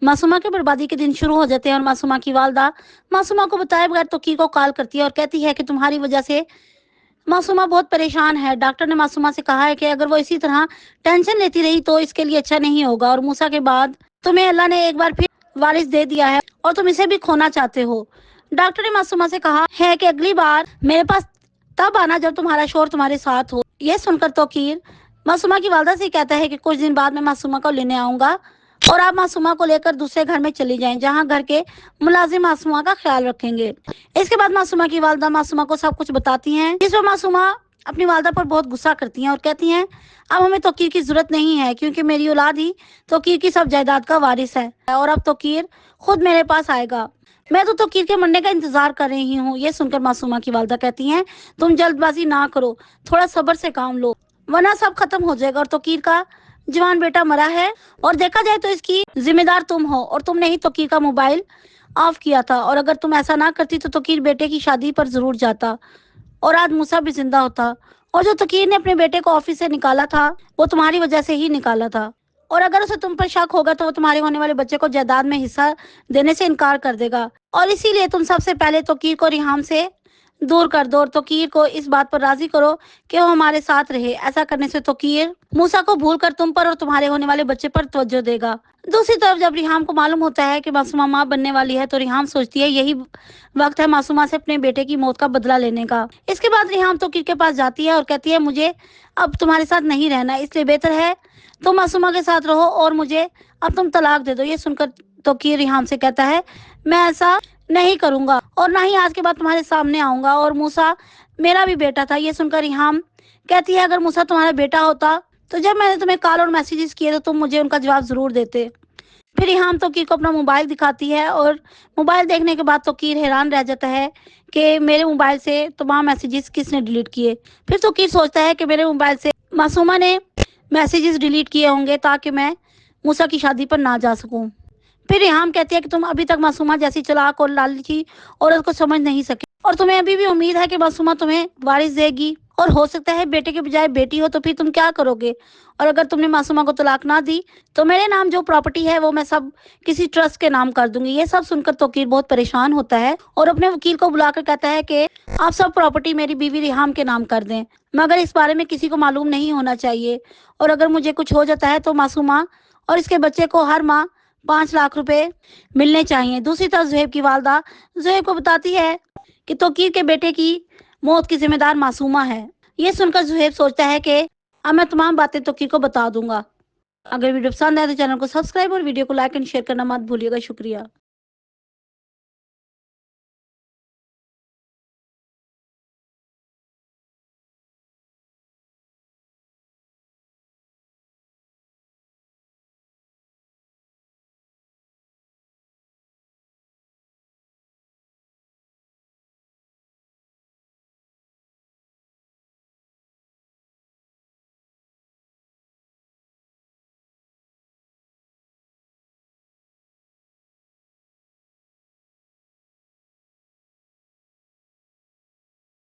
मासूमा के बर्बादी के दिन शुरू हो जाते हैं और मासूमा की वालदा मासूमा को बताए बगैर तोकीर को कॉल करती है और कहती है कि तुम्हारी वजह से मासूमा बहुत परेशान है। डॉक्टर ने मासूमा से कहा है कि अगर वो इसी तरह टेंशन लेती रही तो इसके लिए अच्छा नहीं होगा, और मूसा के बाद तुम्हें अल्लाह ने एक बार फिर वारिस दे दिया है और तुम इसे भी खोना चाहते हो। डॉक्टर ने मासूमा से कहा है कि अगली बार मेरे पास तब आना जब तुम्हारा शोर तुम्हारे साथ हो। यह सुनकर तोकीर मासूमा की वालदा से कहता है कि कुछ दिन बाद मैं मासूमा को लेने आऊंगा और आप मासूमा को लेकर दूसरे घर में चली जाएं, जहां घर के मुलाजिम मासूमा का ख्याल रखेंगे। इसके बाद मासूमा की वालदा मासूमा को सब कुछ बताती हैं, जिस पर मासूमा अपनी वालदा पर बहुत गुस्सा करती हैं और कहती हैं अब हमें तोकीर की जरूरत नहीं है, क्योंकि मेरी औलाद ही तोकीर की सब जायदाद का वारिस है और अब तोकीर खुद मेरे पास आएगा। मैं तो तोकीर के मरने का इंतजार कर रही हूँ। ये सुनकर मासूमा की वालदा कहती हैं तुम जल्दबाजी ना करो, थोड़ा सब्र से काम लो, वरना सब खत्म हो जाएगा और तोकीर का जवान बेटा मरा है और देखा जाए तो इसकी जिम्मेदार तुम हो, और तुमने ही तोकीर का मोबाइल ऑफ किया था, और अगर तुम ऐसा ना करती तो तोकीर बेटे की शादी पर जरूर जाता और आज मूसा भी जिंदा होता, और जो तोकीर ने अपने बेटे को ऑफिस से निकाला था वो तुम्हारी वजह से ही निकाला था, और अगर उसे तुम पर शक होगा तो वो तुम्हारे होने वाले बच्चे को जायदाद में हिस्सा देने से इनकार कर देगा, और इसीलिए तुम सबसे पहले तोकीर को रिहाम से दूर कर दो और तोकीर को इस बात पर राजी करो कि वो हमारे साथ रहे। ऐसा करने से तोकीर मूसा को भूलकर तुम पर और तुम्हारे होने वाले बच्चे पर तवज्जो देगा। दूसरी तरफ जब रिहाम को मालूम होता है कि मासूमा माँ बनने वाली है तो रिहाम सोचती है यही वक्त है मासूमा से अपने बेटे की मौत का बदला लेने का। इसके बाद रिहाम तोकीर के पास जाती है और कहती है मुझे अब तुम्हारे साथ नहीं रहना, इसलिए बेहतर है तुम मासूमा के साथ रहो और मुझे अब तुम तलाक दे दो। ये सुनकर तोकीर रिहाम से कहता है मैं ऐसा नहीं करूंगा और ना ही आज के बाद तुम्हारे सामने आऊंगा, और मूसा मेरा भी बेटा था। ये सुनकर रिहाम कहती है अगर मूसा तुम्हारा बेटा होता तो जब मैंने तुम्हें कॉल और मैसेजेस किए तो तुम मुझे उनका जवाब जरूर देते। फिर रिहाम तोकीर को अपना मोबाइल दिखाती है और मोबाइल देखने के बाद तोकीर हैरान रह जाता है कि मेरे मोबाइल से तमाम मैसेजेस किसने डिलीट किए। फिर तोकीर सोचता है कि मेरे मोबाइल से मासूमा ने मैसेजेस डिलीट किए होंगे ताकि मैं मूसा की शादी पर ना जा सकूं। फिर रिहाम कहती है कि तुम अभी तक मासूमा जैसी चालाक और लालची औरत को समझ नहीं सके और तुम्हें अभी भी उम्मीद है कि मासूमा तुम्हें वारिस देगी, और हो सकता है बेटे के बजाय बेटी हो, तो फिर तुम क्या करोगे? और अगर तुमने मासूमा को तलाक ना दी तो मेरे नाम जो प्रॉपर्टी है वो मैं सब किसी ट्रस्ट के नाम कर दूंगी। ये सब सुनकर तोकीर बहुत परेशान होता है और अपने वकील को बुलाकर कहता है कि आप सब प्रॉपर्टी मेरी बीवी रिहाम के नाम कर दें, मगर इस बारे में किसी को मालूम नहीं होना चाहिए, और अगर मुझे कुछ हो जाता है तो मासूमा और इसके बच्चे को हर माह 5 लाख रुपए मिलने चाहिए। दूसरी तरफ जुहैब की वालदा जुहैब को बताती है कि तोकीर के बेटे की मौत की जिम्मेदार मासूमा है। ये सुनकर जुहैब सोचता है कि अब मैं तमाम बातें तोकीर को बता दूंगा। अगर वीडियो पसंद आए तो चैनल को सब्सक्राइब और वीडियो को लाइक एंड शेयर करना मत भूलिएगा। शुक्रिया।